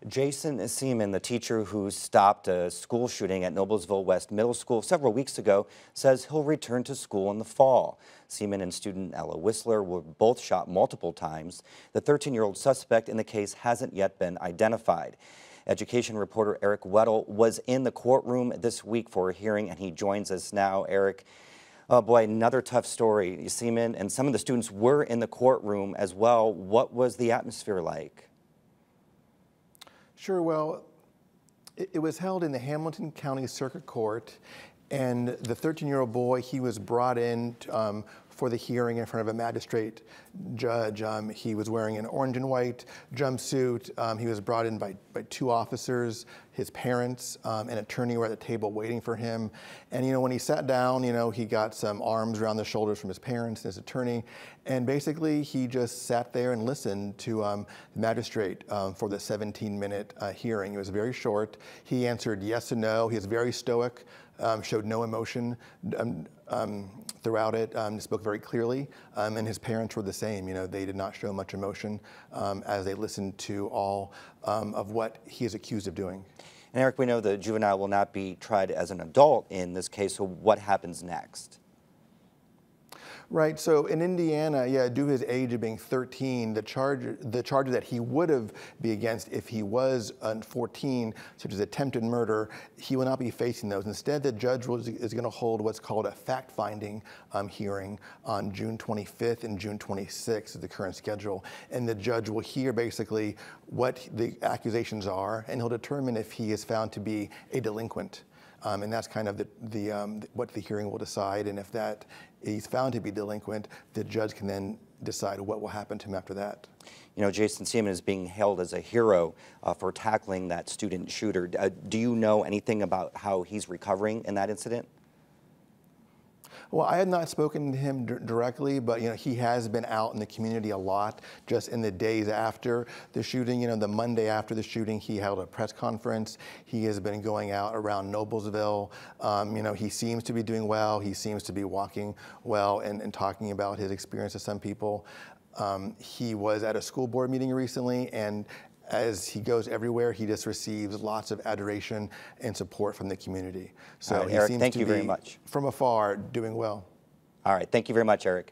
Jason Seaman, the teacher who stopped a school shooting at Noblesville West Middle School several weeks ago, says he'll return to school in the fall. Seaman and student Ella Whistler were both shot multiple times. The 13-year-old suspect in the case hasn't yet been identified. Education reporter Eric Weddle was in the courtroom this week for a hearing, and he joins us now. Eric, oh boy, another tough story. Seaman and some of the students were in the courtroom as well. What was the atmosphere like? Sure. Well, it was held in the Hamilton County Circuit Court, and the 13-year-old boy, he was brought in for the hearing in front of a magistrate judge. He was wearing an orange and white jumpsuit. He was brought in by two officers. His parents, an attorney were at the table waiting for him. And, when he sat down, he got some arms around the shoulders from his parents and his attorney. And basically, he just sat there and listened to the magistrate for the 17-minute hearing. It was very short. He answered yes and no. He was very stoic, showed no emotion throughout it, spoke very clearly. And his parents were the same. They did not show much emotion as they listened to all of what he is accused of doing. And Eric, we know the juvenile will not be tried as an adult in this case, so what happens next? Right. So in Indiana, due to his age of being 13, the charges that he would have be against if he was 14, such as attempted murder, he will not be facing those. Instead, the judge is going to hold what's called a fact-finding hearing on June 25th and June 26th is the current schedule. And the judge will hear basically what the accusations are, and he'll determine if he is found to be a delinquent. And that's kind of what the hearing will decide. And if that he's found to be delinquent, the judge can then decide what will happen to him after that. Jason Seaman is being hailed as a hero for tackling that student shooter. Do you know anything about how he's recovering in that incident? Well, I have not spoken to him directly, but he has been out in the community a lot. Just in the days after the shooting, the Monday after the shooting, he held a press conference. He has been going out around Noblesville. He seems to be doing well. He seems to be walking well and talking about his experience to some people. He was at a school board meeting recently, and as he goes everywhere, he just receives lots of adoration and support from the community. So Eric, thank you very much. From afar, doing well. All right, thank you very much, Eric.